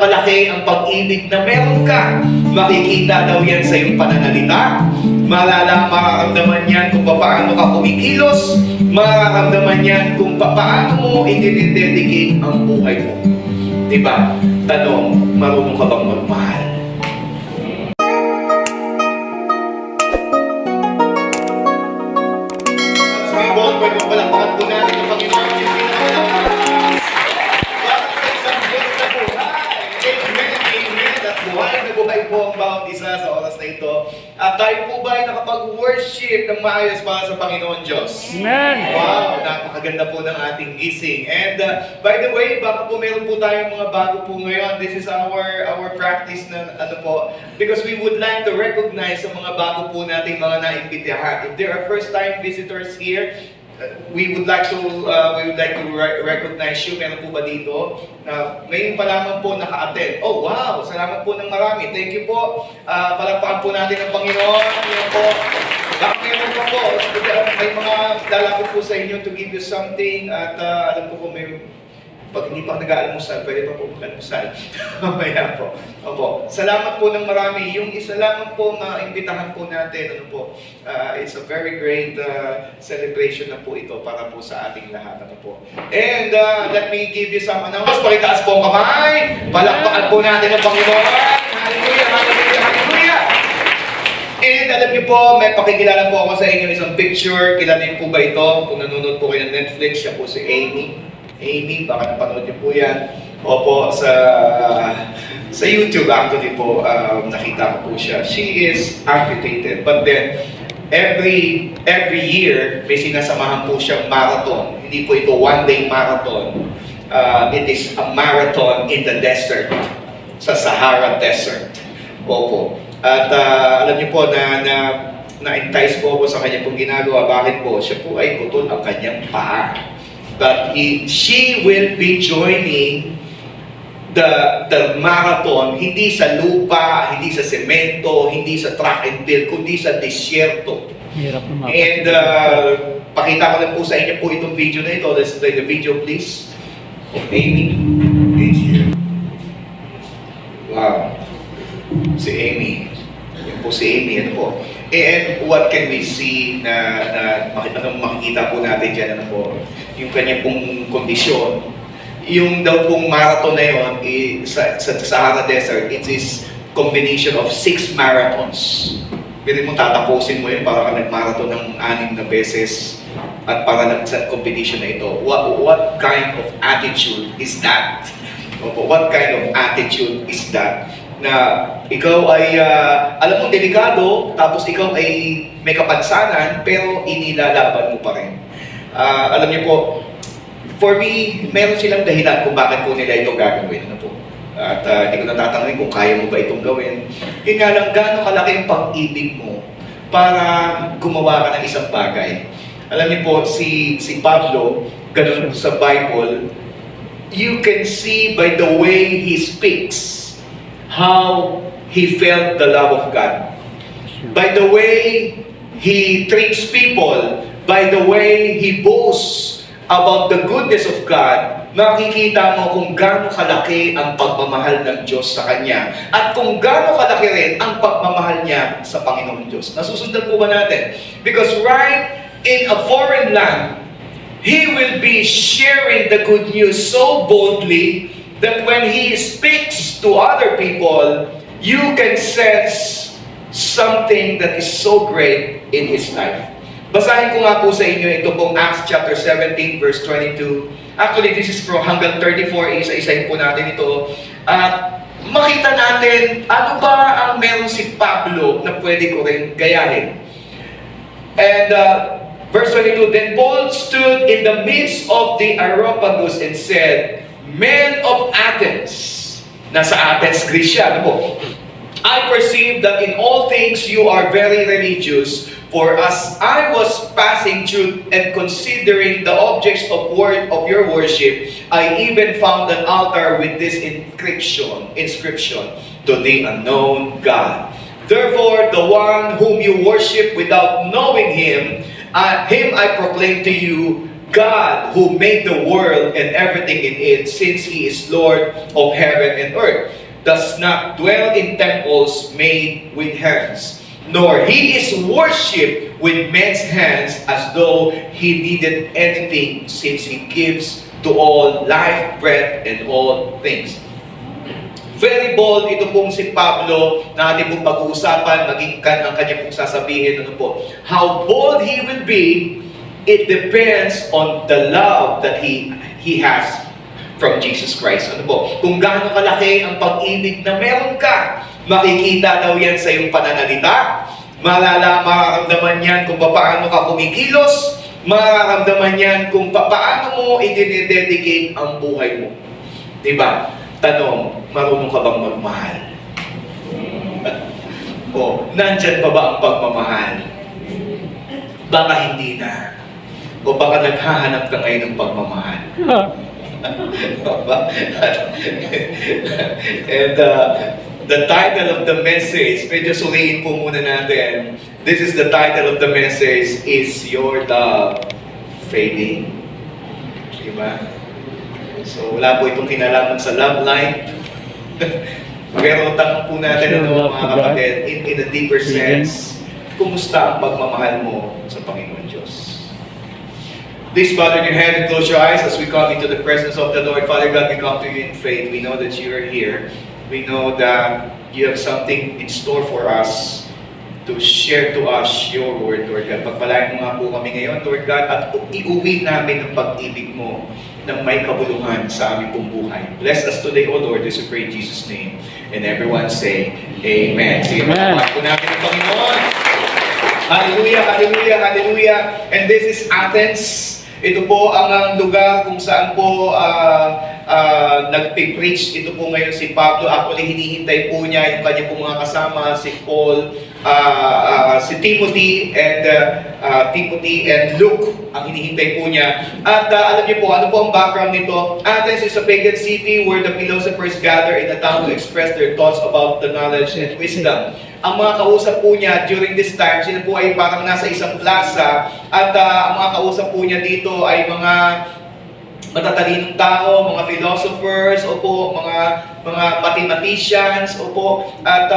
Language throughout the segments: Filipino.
kalaki ang pag-ibig na meron ka. Makikita daw yan sa iyong pananalita. Mararamdaman yan kung paano ka kumikilos. Mararamdaman yan kung paano mo i-dedicate ang buhay mo. Diba? Tanong, marunong ka bang magmahal? Pwede mo palakpakan po natin ang Panginoon yung pinakamalakpakan. Bakit sa isang Diyos na buhay? Amen, amen. At buhay na buhay po ang bawat isa sa oras na ito. At tayo po ba ay nakapag-worship ng maayos para sa Panginoon Diyos? Amen! Wow, napakaganda po ng ating gising. And by the way, baka po meron po tayong mga bago po ngayon. This is our practice na ano po. Because we would like to recognize ang mga bago po nating mga naimbitahan. If there are first-time visitors here, we would like to recognize you. Meron po ba dito? Ngayon pa lamang po naka-attend. Oh wow! Salamat po ng marami. Thank you po. Palakpakan po natin ang Panginoon. Yan po. Baka meron pa po. May mga lalapit po sa inyo to give you something. At alam ko po pag hindi pa nag-aalmusal, pwede pa po mag-almusal. Mamaya po. Opo. Salamat po ng marami. Yung isa lamang po imbitahan po natin, ano po, it's a very great celebration na po ito para po sa ating lahat. Ano po. And let me give you some announcements. Pakitaas po ang kamay. Palakpakan po natin ang Panginoon. Hallelujah, hallelujah, hallelujah. And alam niyo po, may pakikilala po ako sa inyo isang picture. Kilala niyo po ba ito? Kung nanonood po kayo ng Netflix, siya po si Amy. Amy, baka napanood niyo po yan. Opo, sa YouTube actually po, nakita ko po siya. She is amputated, but then every year may sinasamahan po siyang marathon. Hindi po ito one-day marathon. It is a marathon in the desert, sa Sahara Desert. Opo. At alam niyo po na-entice po ako sa kanya pong ginagawa. Bakit po? Siya po ay putol ang kanyang paa. But she will be joining the marathon, hindi sa lupa, hindi sa semento, hindi sa track and field, kundi sa disyerto. Hirap naman. And pakita ko lang po sa inyo po itong video na ito. Let's play the video please. Of Amy. Wow. Si Amy. Yan po si Amy. Ano po. And what can we see na makikita po natin dyan, ano po, yung kanya pong kondisyon. Yung daw pong marathon na yun, sa Sahara Desert, it is combination of 6 marathons. Pwede mo tatapusin mo yun para ka nag-marathon ng 6 na beses at para sa competition na ito. What kind of attitude is that? What kind of attitude is that? Na ikaw ay, alam mo, delikado, tapos ikaw ay may kapansanan, pero inilalaban mo pa rin. Alam niyo po, for me, meron silang dahilan kung bakit po nila ito gagawin. Ano po? At hindi ko natatanungin kung kaya mo ba itong gawin. Yun nga lang, gaano kalaki ang pag-ibig mo para gumawa ka ng isang bagay. Alam niyo po, si Pablo, ganun sa Bible, you can see by the way he speaks how he felt the love of God. By the way he treats people, by the way he boasts about the goodness of God, makikita mo kung gaano kalaki ang pagmamahal ng Diyos sa Kanya at kung gaano kalaki rin ang pagmamahal niya sa Panginoon Diyos. Nasusundan po ba natin? Because right in a foreign land, he will be sharing the good news so boldly that when he speaks to other people, you can sense something that is so great in his life. Basahin ko nga po sa inyo ito pong Acts chapter 17 verse 22. Actually, this is from hanggang 34. Isa-isahin po natin ito. At makita natin ano ba ang meron si Pablo na pwede ko rin gayahin. And verse 22, Then Paul stood in the midst of the Areopagus and said, Men of Athens, nasa Athens, Greece siya, ano po? I perceive that in all things you are very religious, for as I was passing through and considering the objects of your worship, I even found an altar with this inscription, to the unknown God. Therefore, the one whom you worship without knowing him I proclaim to you, God who made the world and everything in it, since He is Lord of heaven and earth, does not dwell in temples made with hands, nor He is worshipped with men's hands as though He needed anything, since He gives to all life, breath, and all things. Very bold ito pong si Pablo na ating pong pag-uusapan, maging ang kanya pong sasabihin, ano po, how bold he will be, it depends on the love that he has from Jesus Christ. Ano po, kung gaano kalaki ang pag-ibig na meron ka, makikita daw yan sa iyong pananalita, mararamdaman yan kung paano ka kumikilos, mararamdaman yan kung paano mo i-dedicate ang buhay mo. Diba? Tanong, marunong ka bang magmahal? O, nandyan pa ba ang pagmamahal? Baka hindi na. O baka naghahanap ka ngayon ng pagmamahal. And the title of the message, medyo suliin po muna natin. This is the title of the message, Is Your Love Fading? Diba? So, wala po itong kinalaman sa love life. Pero tanong po natin, ano, mga kapatid, in a deeper sense, kumusta ang pagmamahal mo sa Panginoon Diyos? Please bow your head and close your eyes as we come into the presence of the Lord. Father God, we come to you in faith. We know that you are here. We know that you have something in store for us to share to us your word, Lord God. Pagpalain mo nga po kami ngayon, Lord God, at iuwi namin ang pag-ibig mo ng may kabuluhan sa aming pong buhay. Bless us today, O Lord, as we pray in Jesus' name. And everyone say, Amen. Sige, pagpapahal po natin ang Panginoon. Hallelujah, hallelujah, hallelujah. And this is Athens. Ito po ang lugar kung saan po nagpipreach. Ito po ngayon si Pablo. Actually, hinihintay po niya yung kanya po mga kasama, si Paul, si Timothy and Luke ang hinihintay po niya. At alam niyo po, ano po ang background nito? Athens is a pagan city where the philosophers gather in a town to express their thoughts about the knowledge and wisdom. Ang mga kausap po niya during this time, sila po ay parang nasa isang plaza at ang mga kausap po niya dito ay mga matatalinong tao, mga philosophers, opo, mga mathematicians, opo, at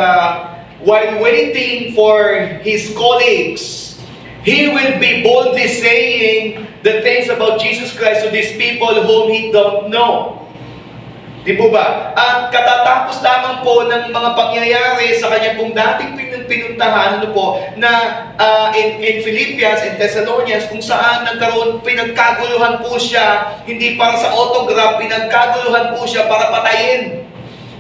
while waiting for his colleagues, he will be boldly saying the things about Jesus Christ to these people whom he don't know. Di po ba? At katatapos lamang po ng mga pangyayari sa kanya pong dating pinuntahan, ano po, na in Philippians, in Thessalonians, kung saan nagkaroon, pinagkaguluhan po siya, hindi para sa autograph, pinagkaguluhan po siya para patayin.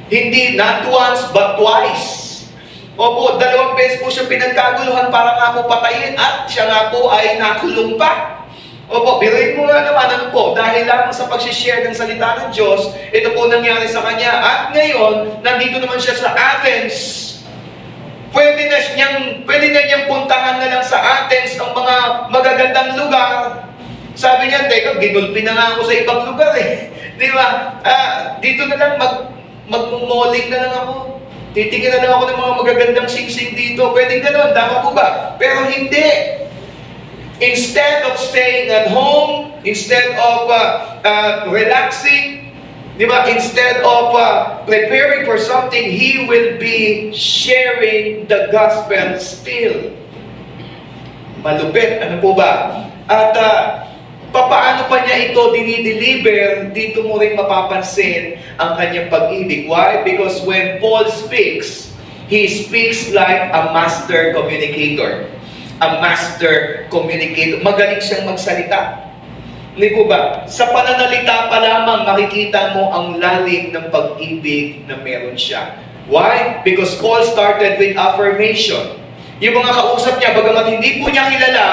Hindi, not once, but twice. Opo, 2 beses po siya pinagkaguluhan para nga po patayin at siya nga po ay nakulong pa. Opo, biruin mo nga naman, ano po, dahil lang sa pag-share ng salita ng Diyos, ito po nangyari sa kanya. At ngayon, nandito naman siya sa Athens. Pwede na niyang puntahan na lang sa Athens ang mga magagandang lugar. Sabi niya, teka, ginulpi na nga ako sa ibang lugar eh. Di ba? Dito na lang, magmumoling na lang ako. Titingin na lang ako ng mga magagandang singsing dito. Pwede gano'n, tama po ba? Pero hindi. Instead of staying at home, instead of relaxing, di ba? Instead of preparing for something, he will be sharing the gospel still. Malupit, ano po ba? At papaano pa niya ito dinideliver, dito mo rin mapapansin ang kanyang pag-ibig. Why? Because when Paul speaks, he speaks like a master communicator. A master communicator. Magaling siyang magsalita. Hindi po ba? Sa pananalita pa lamang, makikita mo ang lalim ng pag-ibig na meron siya. Why? Because Paul started with affirmation. Yung mga kausap niya, bagamat hindi po niya kilala,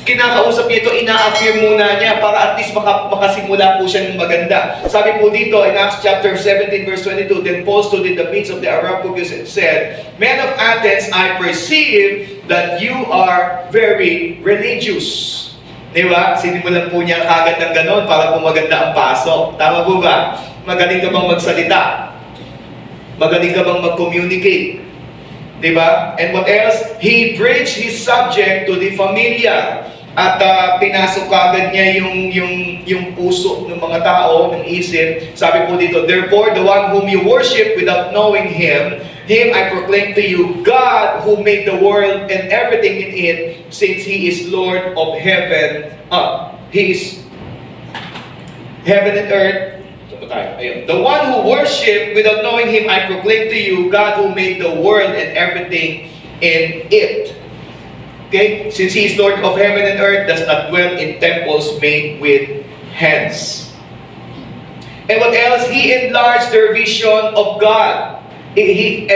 kinakausap niya ito, ina-affirm muna niya para at least makasimula po siya ng maganda. Sabi po dito in Acts chapter 17 verse 22, Then Paul stood in the midst of the Areopagus and said, Men of Athens, I perceive that you are very religious. Di ba? Sinimulan po niya kagad ng ganon para po maganda ang pasok. Tama po ba? Magaling ka bang magsalita? Magaling ka bang mag-communicate? Diba? And what else? He bridged his subject to the familiar. At pinasok agad niya yung puso ng mga tao, ng isip. Sabi po dito, therefore, the one whom you worship without knowing Him I proclaim to you, God who made the world and everything in it, since He is Lord of heaven, He is heaven and earth. The one who worship without knowing Him, I proclaim to you, God who made the world and everything in it. Okay? Since He is Lord of heaven and earth, does not dwell in temples made with hands. And what else? He enlarged their vision of God. He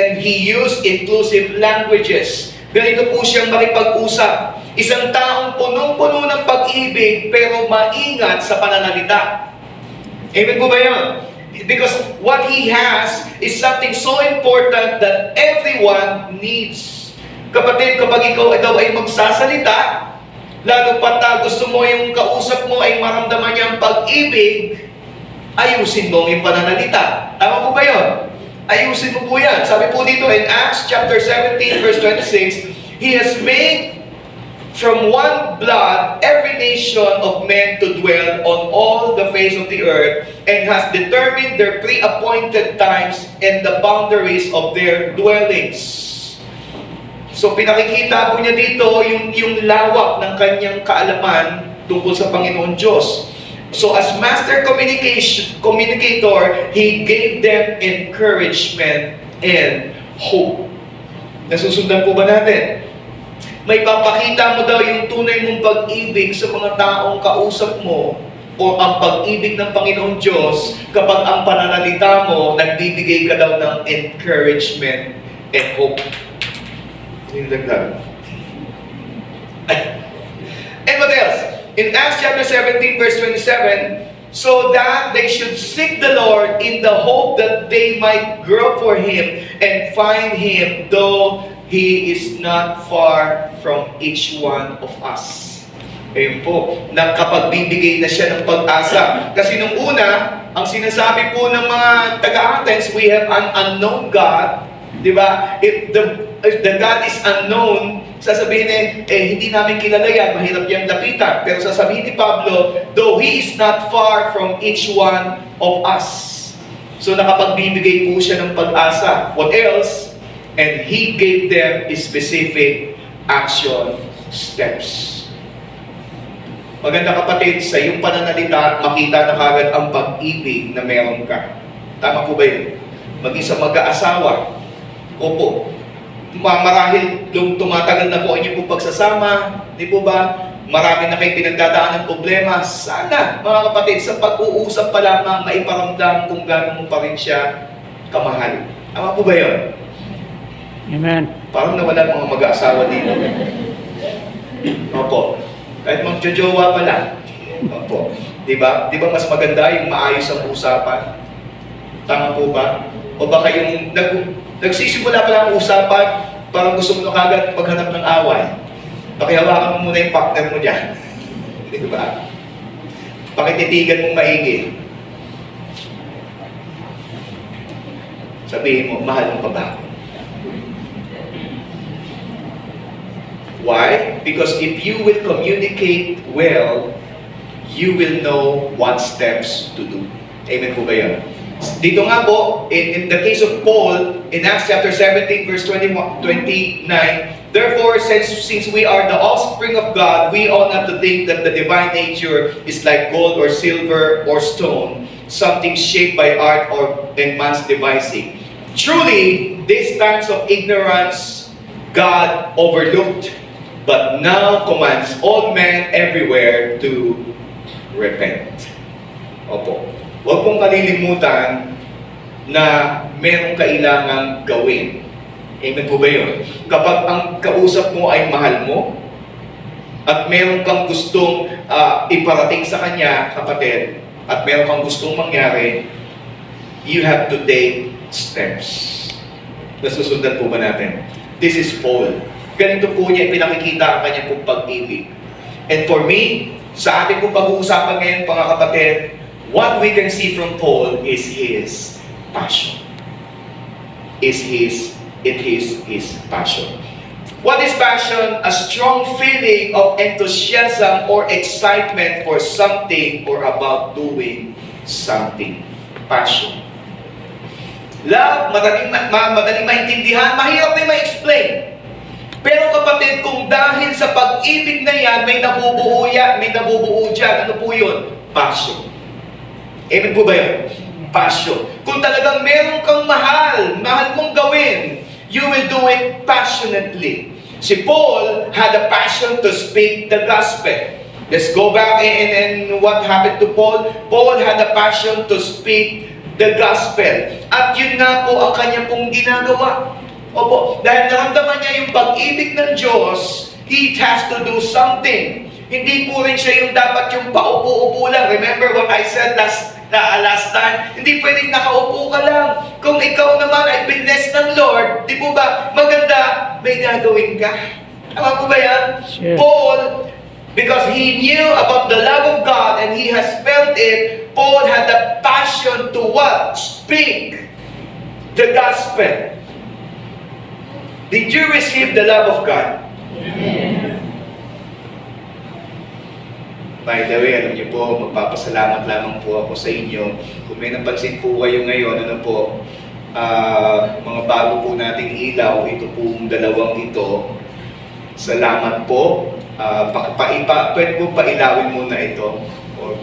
used inclusive languages. Ganito po siyang makipag-usap. Isang taong punong-puno ng pag-ibig, pero maingat sa pananalita. Amen po ba yun? Because what He has is something so important that everyone needs. Kapatid, kapag ikaw ay magsasalita, lalo pat gusto mo yung kausap mo ay maramdaman niya ang pag-ibig, ayusin mo yung pananalita. Tama po ba yun? Ayusin mo po yan. Sabi po dito in Acts chapter 17 verse 26, He has made from one blood every nation of men to dwell on all the face of the earth, and has determined their pre-appointed times and the boundaries of their dwellings. So pinakikita po niya dito yung lawak ng kanyang kaalaman tungkol sa Panginoon Diyos. So as master communicator, He gave them encouragement and hope. Nasusundan po ba natin? May papakita mo daw yung tunay mong pag-ibig sa mga taong kausap mo o ang pag-ibig ng Panginoong Diyos kapag ang pananalita mo, nagbibigay ka daw ng encouragement and hope. And what else? In Acts chapter 17 verse 27, so that they should seek the Lord in the hope that they might grow for Him and find Him, though He is not far from each one of us. Ayun po, nakapagbibigay na siya ng pag-asa. Kasi nung una, ang sinasabi po ng mga taga-Athens, we have an unknown God. Diba? If the God is unknown, sasabihin hindi namin kilala yan, mahirap yung lapitan. Pero sasabihin ni Pablo, though He is not far from each one of us. So nakapagbibigay po siya ng pag-asa. What else? And He gave them specific action steps. Maganda kapatid, sa iyong pananalita, makita na kagad ang pag-ibig na meron ka. Tama po ba yun? Maging sa mag-aasawa, opo, marahil tumatagal na po ang inyong pagsasama, di po ba? Marami na kayong pinagdadaan ng problema. Sana, mga kapatid, sa pag-uusap pa lamang maiparamdam kung gano'n mo pa rin siya kamahal. Tama po ba yun? Amen. Parang nawala mga mag-aasawa dito. Opo. Kahit magjojowa pa lang. Opo. Di ba? Di ba mas maganda yung maayos ang usapan? Tama po ba? O baka yung nagsisimula pa lang ang usapan, parang gusto mo kagad paghanap ng away. Pakihawakan mo muna yung partner mo dyan. Di ba? Pakititigan mong maigi. Sabihin mo, mahal mo pa ba? Why? Because if you will communicate well, you will know what steps to do. Amen po ba yun? Dito nga po, in the case of Paul, in Acts chapter 17, verse 29, therefore, since we are the offspring of God, we ought not to think that the divine nature is like gold or silver or stone, something shaped by art and man's devising. Truly, these times of ignorance God overlooked, but now commands all men everywhere to repent. Opo. Huwag pong kalilimutan na merong kailangang gawin. Amen po ba yun? Kapag ang kausap mo ay mahal mo, at meron kang gustong iparating sa kanya, kapatid, at meron kang gustong mangyari, you have to take steps. Nasusundan po ba natin? This is Paul. Ganito po niya pinakikita ang kanyang pong pag-ibig. And for me, sa ating pong pag-uusapan ngayon, mga kapatid, what we can see from Paul is his passion. It is his passion. What is passion? A strong feeling of enthusiasm or excitement for something or about doing something. Passion. Love, madaling maintindihan, mahirap din ma-explain. Pero kapatid, kung dahil sa pag-ibig na yan, may nabubuo dyan. Ano po yun? Passion. Amen po ba yun? Passion. Kung talagang meron kang mahal mong gawin, you will do it passionately. Si Paul had a passion to speak the gospel. Let's go back and what happened to Paul? Paul had a passion to speak the gospel. At yun nga po ang kanya pong ginagawa. Opo, dahil naramdaman niya yung pag-ibig ng Diyos, he has to do something. Hindi po rin siya yung dapat yung paupo-upo lang. Remember what I said last time? Hindi pwedeng nakaupo ka lang. Kung ikaw naman ay blessed ng Lord, di po ba, maganda, may gagawin ka. Tama po ba yan? Sure. Paul, because he knew about the love of God and he has felt it, Paul had a passion to what? Speak the gospel. Did you receive the love of God? By the way, alam niyo po, magpapasalamat lamang po ako sa inyo. Kung may napansin po kayo ngayon, mga bago po nating ilaw, ito pong dalawang ito. Salamat po. Pwede po pailawin muna ito. O,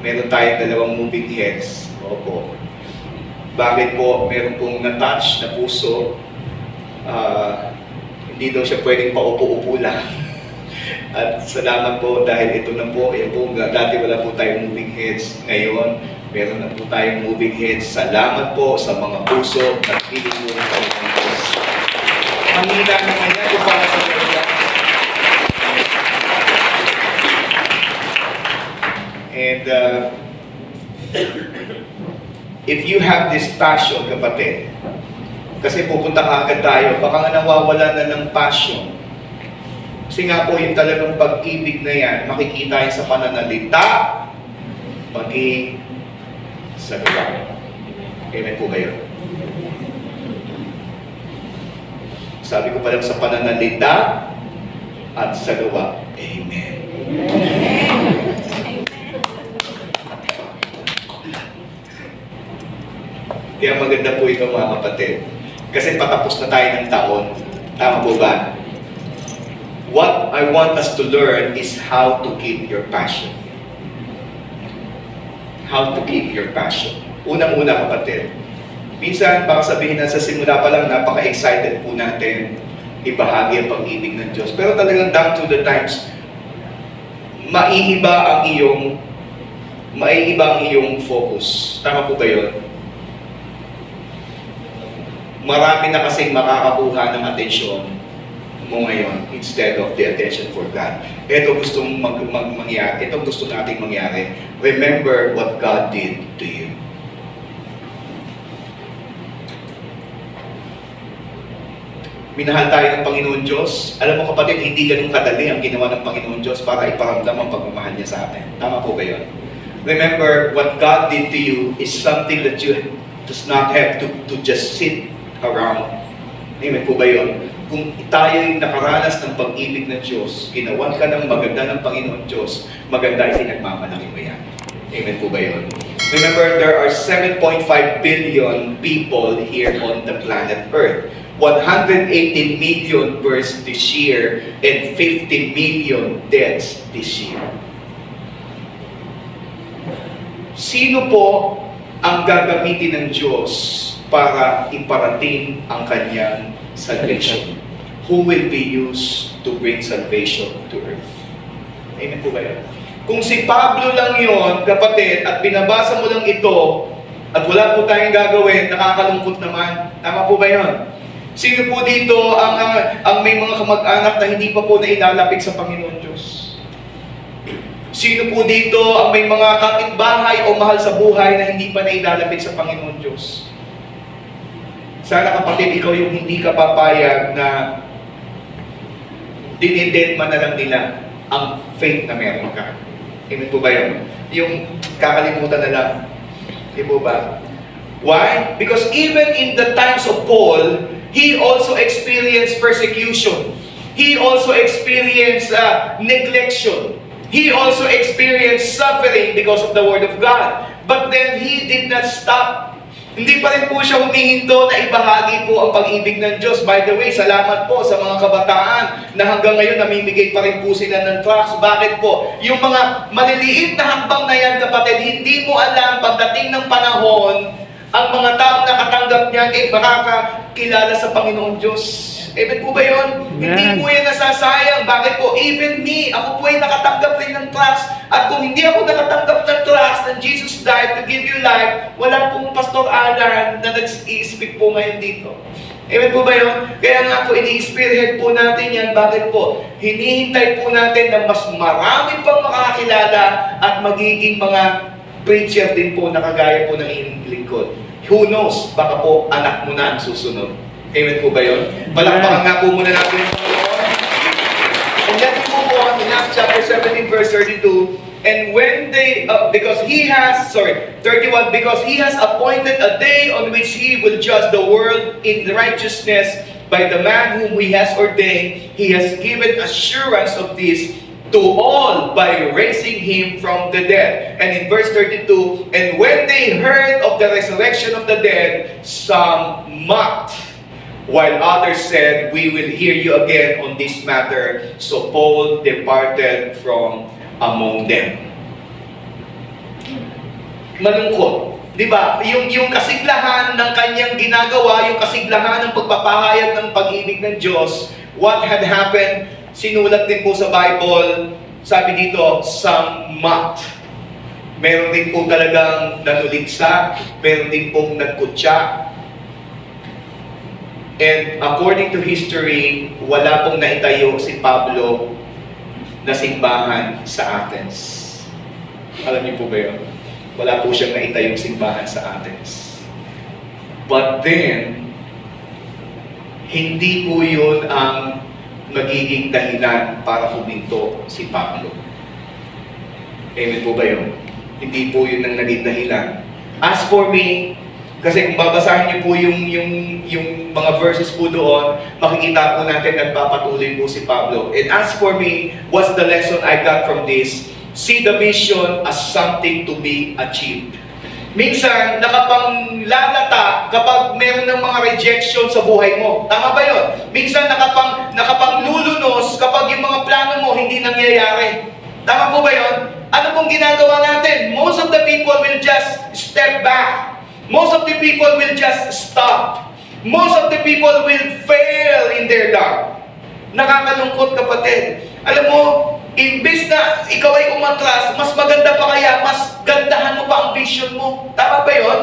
meron tayong dalawang moving heads. Opo. Bakit po meron pong na-touch na puso? Hindi daw siya pwedeng paupo-upo lang. At salamat po dahil ito na po, ayan po, dati wala po tayong moving heads. Ngayon, meron na po tayong moving heads. Salamat po sa mga puso at piling mo ng Panginoon Diyos. Ang hina naman yan kung para sa kanila. And if you have this passion, kapatid, kasi pupunta ka agad tayo, baka nga nawawala na ng passion. Kasi nga po, yung talagang pag-ibig na yan, makikita yan sa pananalita, maging sa gawa. Amen po kayo? Sabi ko pa lang sa pananalita at sa gawa. Amen. Kaya maganda po ito mga kapatid. Kasi patapos na tayo ng taon. Tama po ba? What I want us to learn is how to keep your passion. How to keep your passion. Unang-una kapatid, minsan baka sabihin na sa simula pa lang napaka-excited po natin ibahagi ang pag-ibig ng Diyos. Pero talagang down to the times, maiiba ang iyong focus. Tama po ba yun? Marami na kasing makakakuha ng atensyon mo ngayon instead of the attention for God. Ito gusto mangyari. Ito gusto nating mangyari. Remember what God did to you. Minahal tayo ng Panginoon Diyos. Alam mo kapatid, hindi ganun kadali ang ginawa ng Panginoon Diyos para iparamdam ang pagmamahal niya sa atin. Tama po ba yun? Remember, what God did to you is something that you does not have to just sit around. Amen po ba yun? Kung tayo'y nakaranas ng pag-ibig ng Diyos, ginawan ka ng maganda ng Panginoon Diyos, maganda ay pinagmamalaki mo yan. Amen po ba yun? Remember, there are 7.5 billion people here on the planet Earth. 118 million births this year and 50 million deaths this year. Sino po ang gagamitin ng Diyos para iparating ang kanyang salvation? Who will be used to bring salvation to earth? Amen po ba yun? Kung si Pablo lang yon, kapatid, at binabasa mo lang ito, at wala po tayong gagawin, nakakalungkot naman. Tama po ba yun? Sino po dito ang may mga kamag-anak na hindi pa po nailalapit sa Panginoon Diyos? Sino po dito ang may mga kapitbahay o mahal sa buhay na hindi pa nailalapit sa Panginoon Diyos? Sana kapatid, ikaw yung hindi ka papayag na dinidedma na lang nila ang faith na meron ka. Amen po ba yun? Yung kakalimutan na lang. Di po ba? Why? Because even in the times of Paul, he also experienced persecution. He also experienced neglection. He also experienced suffering because of the Word of God. But then He did not stop. Hindi pa rin po siya humihinto na ibahagi po ang pag-ibig ng Diyos. By the way, salamat po sa mga kabataan na hanggang ngayon namimigay pa rin po sila ng tracts. Bakit po? Yung mga maliliit na hakbang na yan, kapatid, hindi mo alam pagdating ng panahon, ang mga taong nakatanggap niyan ay makakakilala sa Panginoon Diyos. Amen po ba yun? Hindi po yan nasasayang. Bakit po? Even me, ako po ay nakatanggap rin ng trust. At kung hindi ako nakatanggap ng trust na Jesus died to give you life, wala pong Pastor Alan na nag-i-speak po ngayon dito. Amen po ba yun? Kaya nga po, ini-spearhead po natin yan. Bakit po? Hinihintay po natin na mas marami pang makakilala at magiging mga preacher din po na kagaya po ng inyong lingkod. Who knows? Baka po anak mo na ang susunod. Amen po ba yun? Palakpakan nga po muna natin yung Panginoon. And then po po in Acts chapter 17 verse 32, and when they, because He has, 31, because He has appointed a day on which He will judge the world in righteousness by the man whom He has ordained, He has given assurance of this to all by raising Him from the dead. And in verse 32, and when they heard of the resurrection of the dead, some mocked, while others said, we will hear you again on this matter. So Paul departed from among them. Malungkot. Di ba? Yung kasiglahan ng kanyang ginagawa, yung kasiglahan ng pagpapahayag ng pag-ibig ng Diyos, what had happened, sinulat din po sa Bible, sabi dito, some mocked. Meron din po talagang nanuligsa, meron din pong nagkutya. And according to history, wala pong naitayo si Pablo na simbahan sa Athens. Alam niyo po ba yun? Wala po siyang naitayong simbahan sa Athens. But then, hindi po yun ang magiging dahilan para huminto si Pablo. Amen po ba yun? Hindi po yun ang naging dahilan. As for me, kasi kung babasahin niyo po yung mga verses po doon, makikita po natin nagpapatuloy po si Pablo. And as for me, what's the lesson I got from this? See the vision as something to be achieved. Minsan, nakapanglalata kapag meron ng mga rejection sa buhay mo. Tama ba yun? Minsan, nakapanglulunos kapag yung mga plano mo hindi nangyayari. Tama po ba yun? Ano pong ginagawa natin? Most of the people will just step back. Most of the people will just stop. Most of the people will fail in their love. Nakakalungkot, kapatid. Alam mo, imbes na ikaw ay umatras, mas maganda pa kaya, mas gandahan mo pa ang vision mo. Tama ba yun?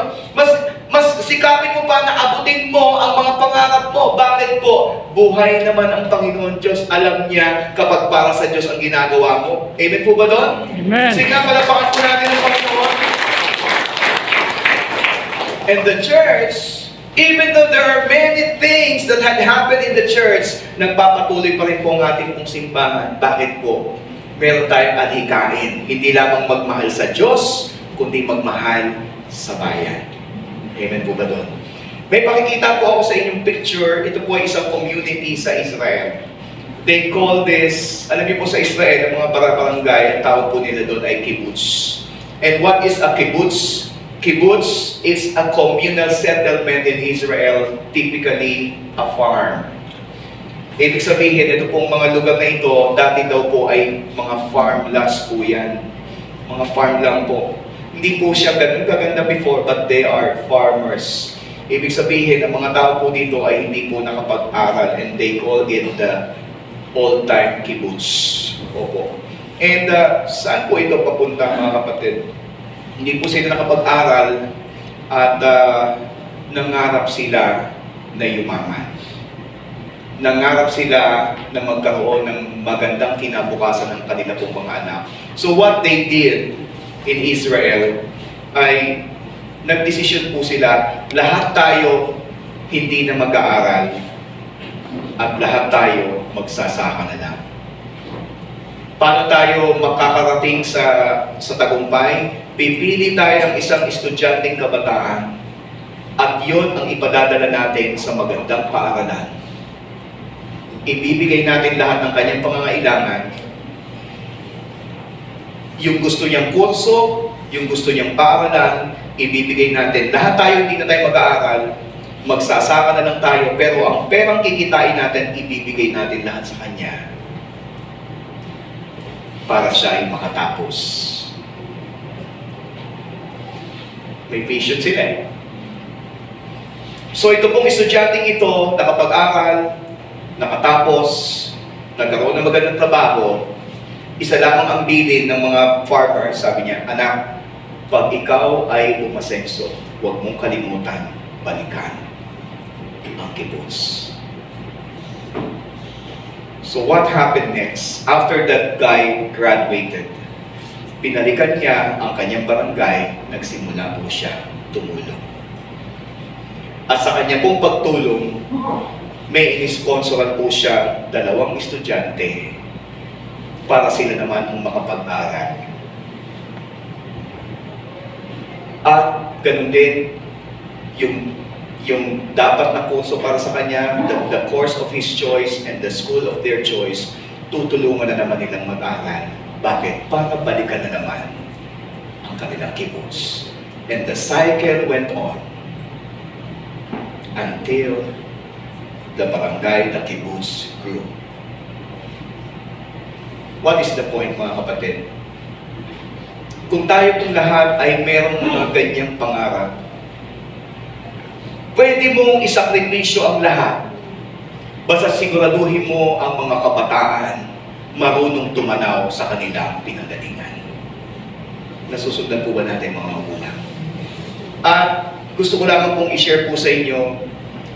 Mas sikapin mo pa na abutin mo ang mga pangarap mo. Bakit po? Buhay naman ang Panginoon Diyos. Alam niya kapag para sa Diyos ang ginagawa mo. Amen po ba doon? Amen. Sige nga, palapakan po natin ang Panginoon. And the church, even though there are many things that had happened in the church, nagpapatuloy pa rin po ang ating pong simbahan. Bakit po? Meron tayong adhikain. Hindi lamang magmahal sa Diyos, kundi magmahal sa bayan. Amen po ba doon? May pakikita po ako sa inyong picture. Ito po ay isang community sa Israel. They call this, alam niyo po sa Israel, ang mga barangay, ang tawag po nila doon ay kibbutz. And what is a kibbutz? Kibbutz is a communal settlement in Israel, typically a farm. Ibig sabihin, ito pong mga lugar na ito, dati daw po ay mga farm lots po yan. Mga farm lang po. Hindi po siya ganun kaganda before, but they are farmers. Ibig sabihin, ang mga tao po dito ay hindi po nakapag-aral, and they call it the old-time kibbutz. Opo. And saan po ito papunta, mga kapatid? Hindi po sila nakapag-aral at nangarap sila na yumaman. Nangarap sila na magkaroon ng magandang kinabukasan ng kanila pong mga anak. So what they did in Israel ay nagdesisyon po sila, lahat tayo hindi na mag-aaral at lahat tayo magsasaka na lang. Paano tayo makakarating sa tagumpay? Pipili tayo ng isang estudyanteng kabataan at yon ang ipadadala natin sa magandang paaralan. ibibigay natin lahat ng kanyang pangangailangan. Yung gusto niyang kurso, yung gusto niyang paaralan, ibibigay natin. Lahat tayo, hindi na tayo mag-aaral, magsasaka na lang tayo, pero ang perang kikitain natin, ibibigay natin lahat sa kanya para siya ay makatapos. May vision sila eh. So ito pong estudyanteng ito, nakapag-aral, nakatapos, nagkaroon ng magandang trabaho, isa lamang ang bilin ng mga farmers, sabi niya, anak, pag ikaw ay umasenso, huwag mong kalimutan, balikan ang kibbutz. So what happened next? After that guy graduated, pinalikan niya ang kanyang barangay, nagsimula po siya tumulong. At sa kanya pong pagtulong, may inisponsoran po siya 2 estudyante para sila naman ang makapag-aral. At ganun din, yung dapat na kurso para sa kanya, the course of his choice and the school of their choice, tutulungan na naman nilang mag-aral. Bakit? Para balikan na naman ang kanilang kibbutz. And the cycle went on until the barangay, the kibbutz grew. What is the point, mga kapatid? Kung tayo itong lahat ay merong mga ganyang pangarap, pwede mong isakripisyo ang lahat. Basta siguraduhin mo ang mga kabataan marunong tumanaw sa kanilang pinanggalingan. Nasusundan po ba natin mga magulang? At gusto ko lamang pong i-share po sa inyo,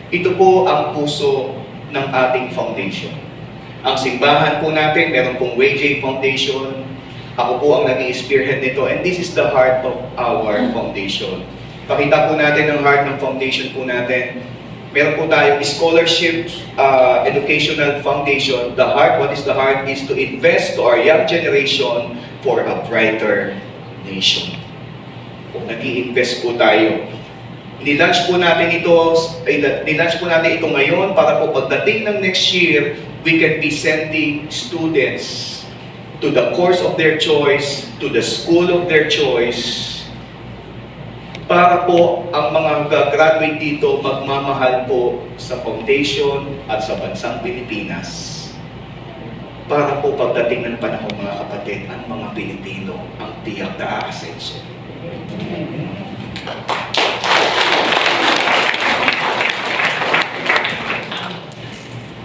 ito po ang puso ng ating foundation. Ang simbahan po natin, meron pong WayJ Foundation. Ako po ang naging spearhead nito, and this is the heart of our foundation. Pakita po natin ang heart ng foundation po natin. Meron po tayong scholarship, educational foundation. The heart, what is the heart? Is to invest to our young generation for a brighter nation. Kung nag-i-invest po tayo, nilaunch po natin ito ngayon para po pagdating ng next year, we can be sending students to the course of their choice, to the school of their choice, para po ang mga gagraduate dito magmamahal po sa foundation at sa bansang Pilipinas. Para po pagdating ng panahon, mga kapatid, ang mga Pilipino ang tiyak na aasenso.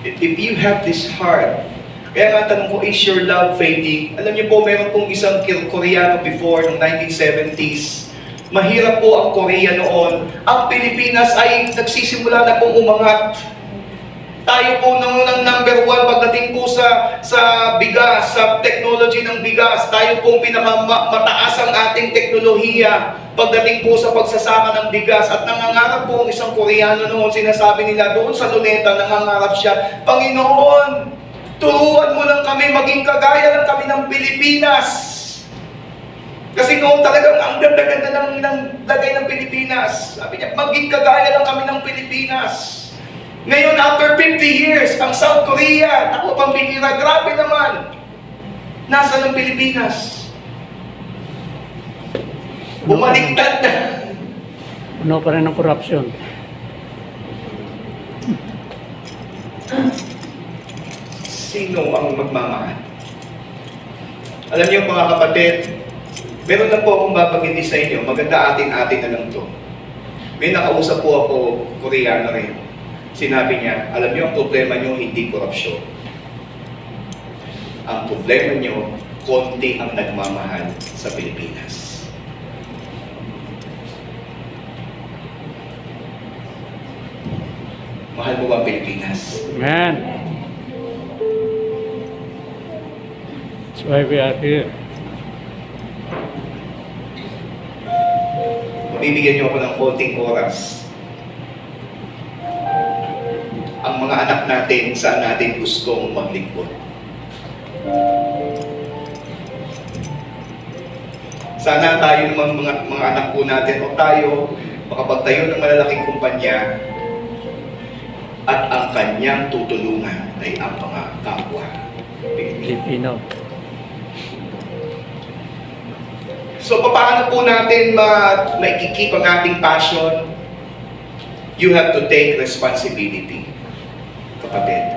If you have this heart, kaya nga tanong ko, is your love fading? Alam niyo po, meron pong isang Koreano before, noong 1970s. Mahirap po ang Korea noon. Ang Pilipinas ay nagsisimula na pong umangat. Tayo po ng number 1 pagdating po sa bigas, sa technology ng bigas. Tayo pong pinakamataas ang ating teknolohiya pagdating po sa pagsasaka ng bigas. At nangangarap po ang isang Koreano noon, sinasabi nila doon sa Luneta, nangangarap siya, Panginoon, turuan mo lang kami, maging kagaya lang kami ng Pilipinas. Kasi noon talagang ang ganda-ganda ng lagay ng Pilipinas. Sabi niya, maging kagaya lang kami ng Pilipinas. Ngayon, after 50 years, ang South Korea, ako pambihira, grabe naman. Nasa ng Pilipinas? Bumaliktad na. Ano pa rin ang corruption? Sino ang magmamahal? Alam niyo mga kapatid, meron na po akong babagiti sa inyo, maganda atin-atin na lang to. May nakausap po ako, Koreano rin. Sinabi niya, alam niyo ang problema niyo hindi korupsyon. Ang problema niyo, konti ang nagmamahal sa Pilipinas. Mahal mo ba ang Pilipinas? Amen. That's why we are here. Bibigyan niyo ako ng konting oras. Ang mga anak natin, saan natin gustong maglingkod. Sana tayo naman mga anak po natin o tayo makapagtayo ng malalaking kumpanya, at ang kanyang tutulungan ay ang mga kapwa Pilipino. Filipino. So, paano po natin maikikip ang ating passion? You have to take responsibility, kapatid.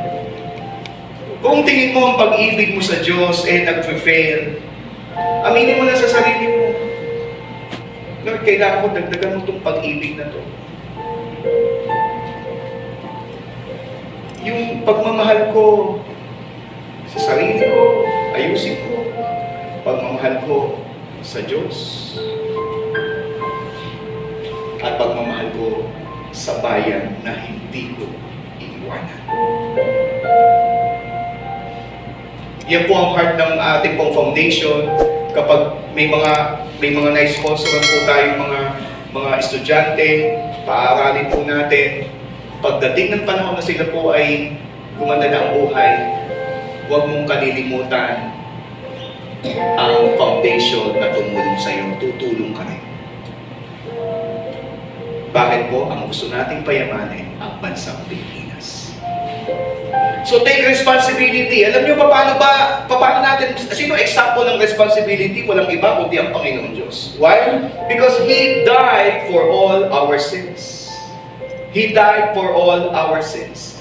Kung tingin mo ang pag-ibig mo sa Diyos nag-fail, aminin mo na sa sarili mo, Lord, kailangan ko dagdagan mo itong pag-ibig na to. Yung pagmamahal ko sa sarili ko, ayusin ko. Pagmamahal ko sa Diyos. At pagmamahal ko sa bayan na hindi ko iiwanan. Yan po ang heart ng ating pong foundation. Kapag may mga na-sponsoran po tayong mga estudyante, paaralin po natin. Pagdating ng panahon na sila po ay gumanda na ang buhay, huwag mong kalilimutan ang foundation na tumulong sa iyo, tutulong ka rin. Bakit po? Ang gusto nating payamanin ang bansang Pilipinas. So take responsibility. Alam niyo paano natin, sino example ng responsibility? Walang iba kundi ang Panginoon Diyos. Why? Because He died for all our sins. He died for all our sins.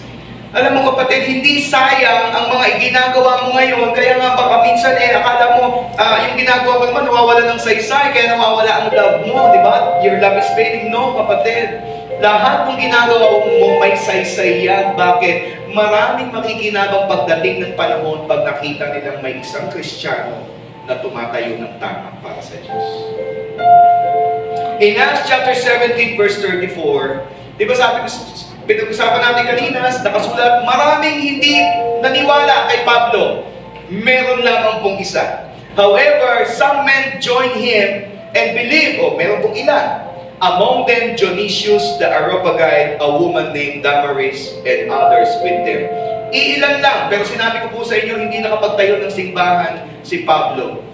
Alam mo kapatid, hindi sayang ang mga ginagawa mo ngayon, kaya nga baka minsan akala mo, yung ginagawa mo naman, nawawala ng saysay, kaya nawawala ang love mo, di ba? Your love is fading. No, kapatid. Lahat ng ginagawa mo, may saysay yan. Bakit? Maraming makikinabang pagdating ng panahon pag nakita nilang may isang Kristiyano na tumatayo ng tama para sa Diyos. In Acts chapter 17, verse 34, di ba sabi ko, pinag-usapan natin kanina, nakasulat, maraming hindi naniwala kay Pablo. Meron lamang pong isa. However, some men joined him and believed, meron pong ilan. Among them, Dionysius the Areopagite, a woman named Damaris, and others with them. Iilan lang, pero sinabi ko po sa inyo, hindi nakapagtayo ng simbahan si Pablo.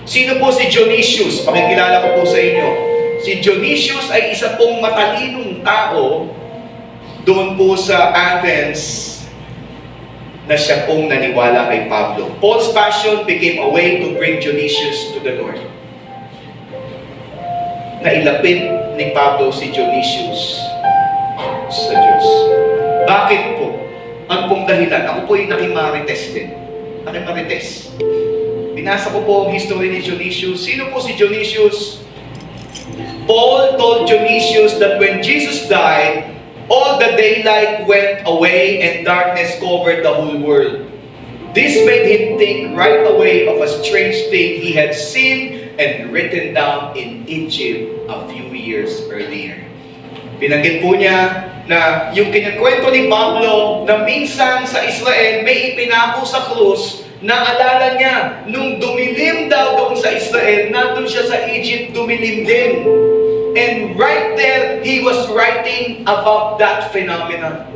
Sino po si Dionysius? Pakikilala ko po sa inyo. Si Dionysius ay isa pong matalinong tao doon po sa Athens na siya pong naniwala kay Pablo. Paul's passion became a way to bring Dionysius to the Lord. Nailapit ni Pablo si Dionysius sa Diyos. Bakit po? Ang pong dahilan, ako po yung nakimarites din. Nakimarites. Binasa ko po ang history ni Dionysius. Sino po si Dionysius? Paul told Dionysius that when Jesus died, all the daylight went away and darkness covered the whole world. This made him think right away of a strange thing he had seen and written down in Egypt a few years earlier. Binanggit po niya na yung kinakwento ni Pablo na minsan sa Israel may ipinako sa krus, naalala niya, nung dumilim daw doon sa Israel, nandun siya sa Egypt, dumilim din. And right there, he was writing about that phenomenon.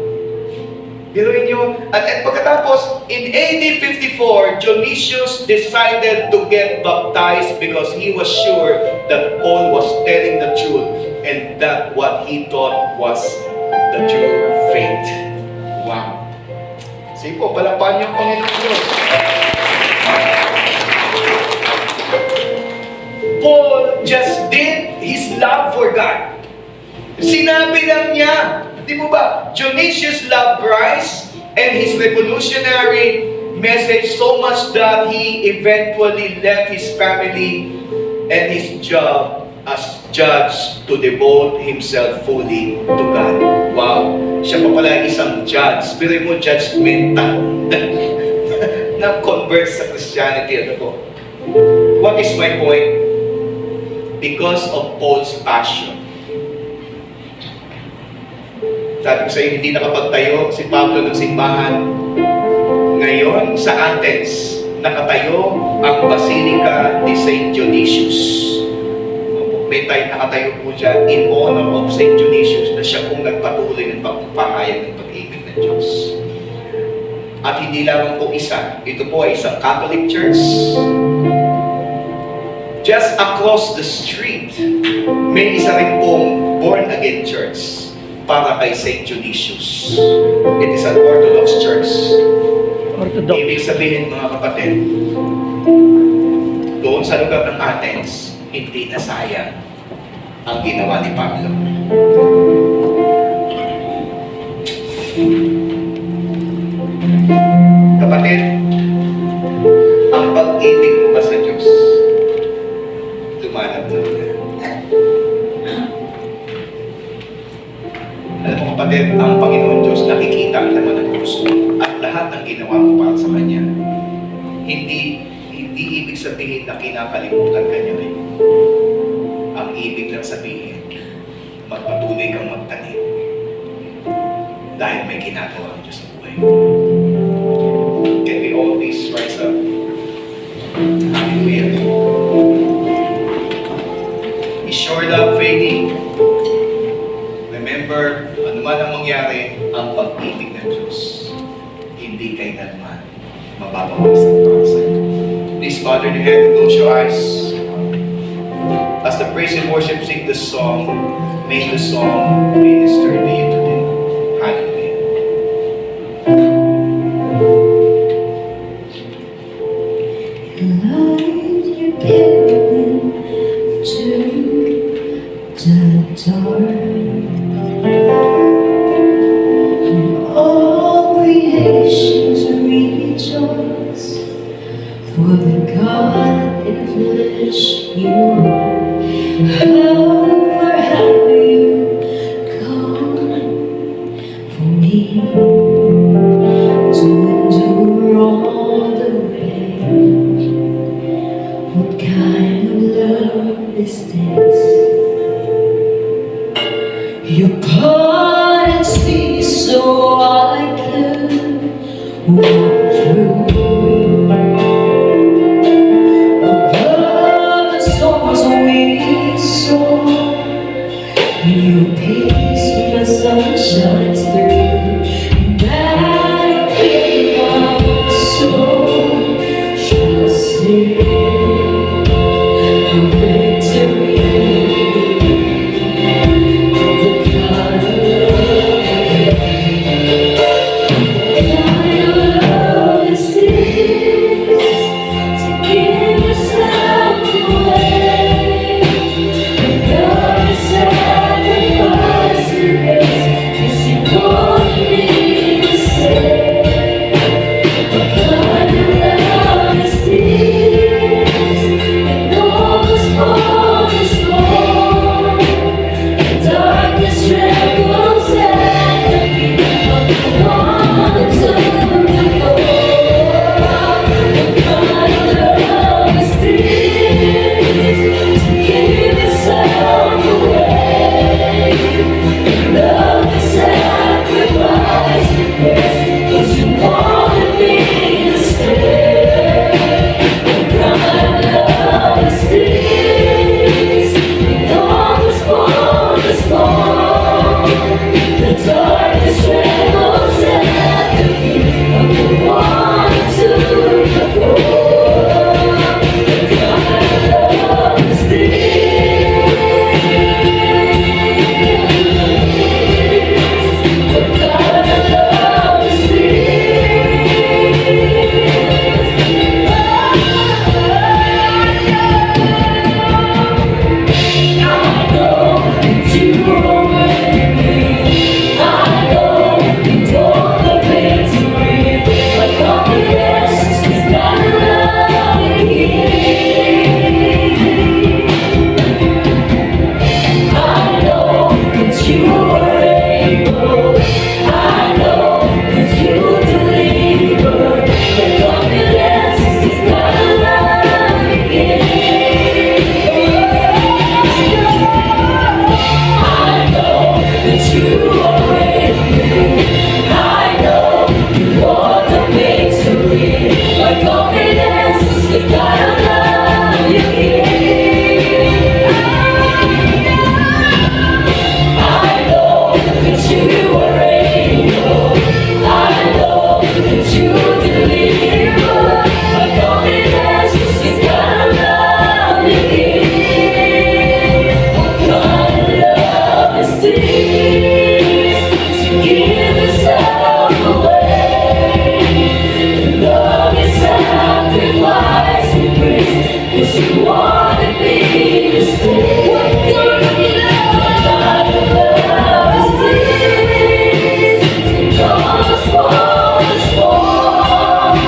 Biruin nyo. At pagkatapos, in AD 54, Dionysius decided to get baptized because he was sure that Paul was telling the truth and that what he thought was the true faith. Wow. Sige po, palapan niyo ang Panginoon Diyos. Paul just did his love for God. Sinabi lang niya, di mo ba, Dionysius loved Christ and his revolutionary message so much that he eventually left his family and his job as judge to devote himself fully to God. Wow! Siya pa pala isang judge. Pero mo, judgmental. Na-convert sa Christianity. Ano po? What is my point? Because of Paul's passion. Sabi ko sa inyo, hindi nakapagtayo si Pablo ng simbahan. Ngayon, sa Athens, nakatayo ang Basilica de St. Dionysius. May nakatayo po dyan in honor of St. Dionysius na siya pong nagpatuloy ng pagpapahayag ng pag-ibig ng Diyos. At hindi lamang po isa. Ito po ay isang Catholic Church. Just across the street, may isa rin pong born-again church. para kay Saint Dionysius. It is an Orthodox church. Orthodox. Ibig sabihin mga kapatid, doon sa lugar ng Athens, hindi nasayang ang ginawa ni Pablo. Kapatid, ang pag-ibig mo ba sa Diyos, lumanap na yan. Alam mo kapatid, ang Panginoon Diyos nakikita ang laman ng puso at lahat ng ginawa mo para sa Kanya. Hindi ibig sabihin na kinakalimutan ka niya rin. Ang ibig lang sabihin, magpatuloy kang magtanim dahil may ginagawa ang Diyos sa buhay mo. Can we all please rise up? Hallelujah. Is your love fading? Remember, ano man ang mangyari, ang pag-ibig ng Diyos, hindi kailanman mababawasan para sa iyo. Please bow your head and close your eyes. As the praise and worship sing the song, may the song minister to you today. Hallelujah. Light your candle to the dark. All creations rejoice, for the God in flesh you are. How far have you come for me to endure all the pain? What kind of love is this? You parted sea so I can walk through. Above the storms we yourself away. Love is sacrifice and grace, 'cause you wanted me to stay. What kind of love is this? Because was born,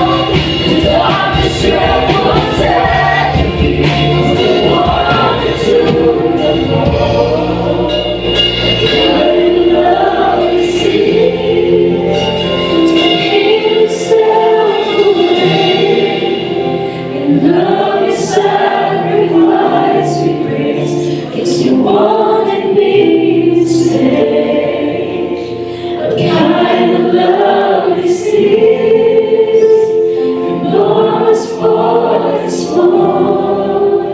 the darkness trembles at your feet. The one who took the fall. What kind of love is this? Taking yourself away. And love is sacrifice we praise, 'cause you wanted me to stay. What kind of love is this? Enormous for this one.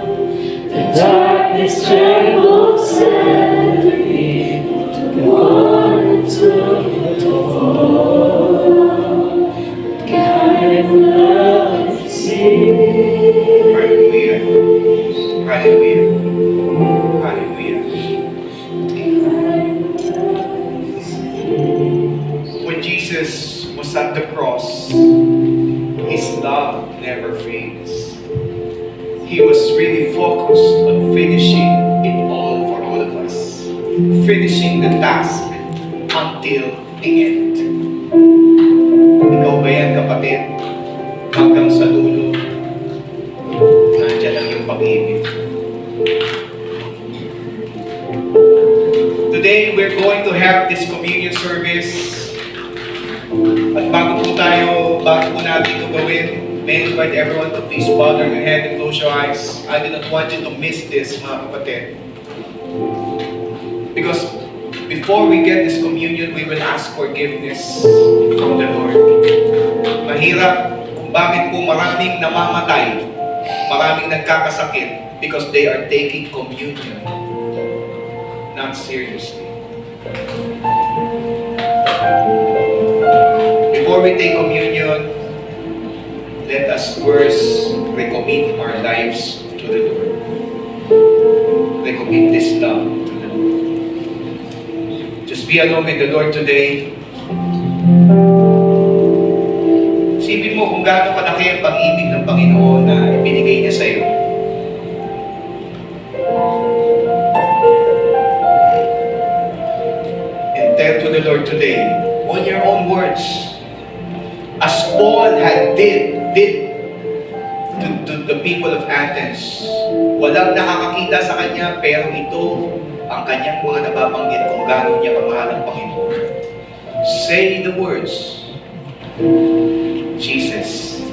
The darkness trembles at the feet of the one who took the fall. What kind of love is this? Hallelujah. Hallelujah. Hallelujah. When Jesus was at the cross, His love never fades. He was really focused on finishing it all for all of us. Finishing the task until the end. Ikaw ba yan, kapatid? Hanggang sa dulo, nandiyan ang iyong pag-ibig. Today, we're going to have this communion service. At bago po natin ito gawin, may I invite everyone to please bow down your head and close your eyes. I do not want you to miss this, mga kapatid. Because before we get this communion, we will ask forgiveness from the Lord. Mahirap kung bakit po maraming namamatay, maraming nagkakasakit, because they are taking communion not seriously. Before we take communion, let us first recommit our lives to the Lord. Recommit this love to the Lord. Just be alone with the Lord today. Isipin mo kung gaano kalaki ang pag-ibig ng Panginoon na ibinigay niya sa iyo. And tell to the Lord today, on your own words, as Paul did to the people of Athens. Walang nakakakita sa kanya, pero ito ang kanyang mga nababanggit kung gaano niya kamahal ang Panginoon. Say the words, Jesus,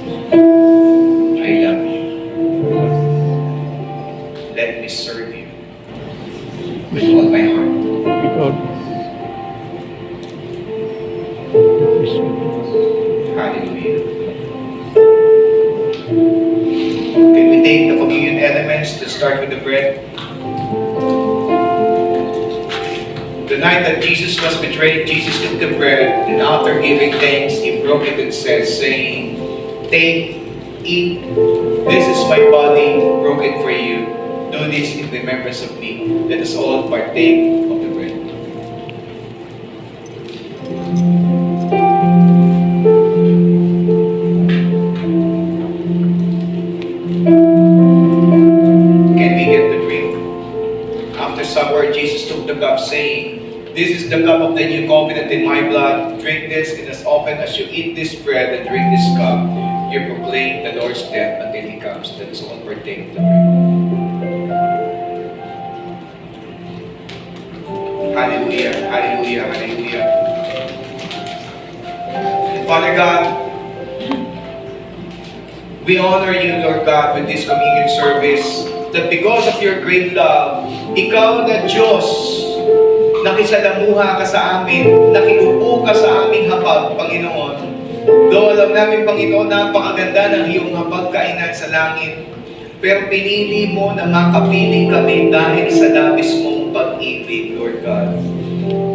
I love you. Let me serve you with all my heart. Because Hallelujah. Can we take the communion elements? Let's start with the bread. The night that Jesus was betrayed, Jesus took the bread, and after giving thanks, He broke it and said, saying, "Take, eat, this is my body broken for you. Do this in remembrance of me." Let us all partake of the bread. Can we get the drink? After supper, Jesus took the cup, saying, "This is the cup of the new covenant in my blood. Drink this, and as often as you eat this bread and drink this cup, you proclaim the Lord's death until He comes." Let us all partake of the bread. Hallelujah, hallelujah, hallelujah. Father God, we honor you, Lord God, with this communion service, that because of your great love, ikaw na Diyos, nakisalamuha ka sa amin, nakiupo ka sa aming hapag, Panginoon. Though alam namin, Panginoon, napakaganda ng iyong hapagkainan sa langit, pero pinili mo na makapiling kami dahil sa labis mong pag-ibig, Lord God.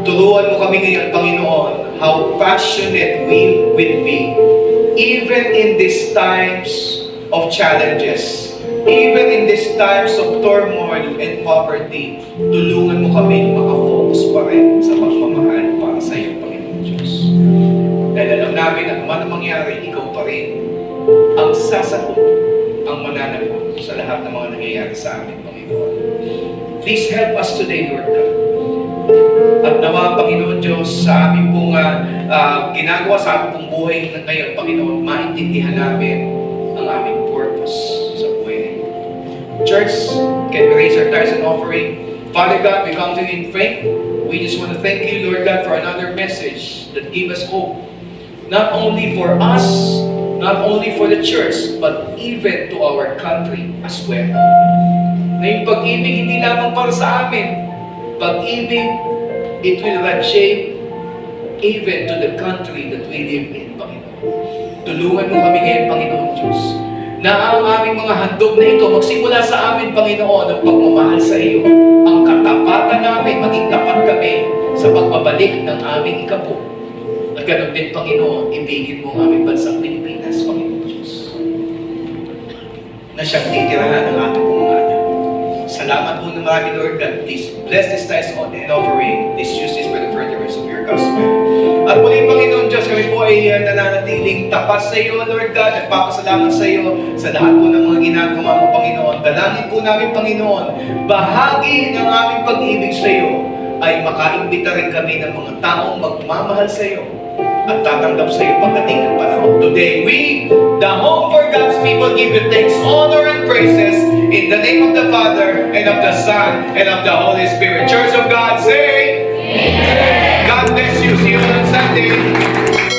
Turuan mo kami ngayon, Panginoon, how passionate we will be, even in these times of challenges, even in these times of turmoil and poverty. Tulungan mo kami makafocus pa rin sa pagmamahal para sa iyo, Panginoon Diyos. namin na man ang mangyari, ikaw pa rin ang sasagot, ang mananagot sa lahat ng mga nangyayari sa amin, Panginoon. Please help us today, Lord God. At nawa, Panginoon Diyos, sa aming pong ginagawa sa aming pong buhay ngayon, Panginoon, maintindihan namin ang aming purpose sa buhay. Church, can we raise our tithes and offering? Father God, we come to you in faith. We just want to thank you, Lord God, for another message that gave us hope. Not only for us, not only for the church, but even to our country as well. Na yung pag-ibig hindi lamang para sa amin. Pag-ibig, it will radiate even to the country that we live in, Panginoon. Tulungan mo kami ngayon, Panginoon Diyos, na ang aming mga handog na ito, magsimula sa amin, Panginoon, ang pagmamahal sa iyo. Ang katapatan namin, maging tapat kami sa pagbabalik ng aming ikapo. At ganun din, Panginoon, ibigin mo ang aming bansang Pilipinas, Panginoon Diyos, na siyang titirahan ng ating pong mga anak. Salamat po ng marami, Lord God. Please bless this tithes and offering. Please use this for the furtherance of your gospel. At muli, Panginoon Diyos, kami po ay nananatiling tapat sa iyo, Lord God. Nagpapasalamat sa iyo sa lahat po ng mga ginagawa mo, Panginoon. Dalangin po namin, Panginoon, bahagi ng aming pag-ibig sa iyo ay makaimbita rin kami ng mga taong magmamahal sa iyo at tatanggap sa iyo pagdating ng panahon. Today, we, the Home for God's People, give you thanks, honor, and praises in the name of the Father, and of the Son, and of the Holy Spirit. Church of God, say, Amen. God bless you. See you on Sunday.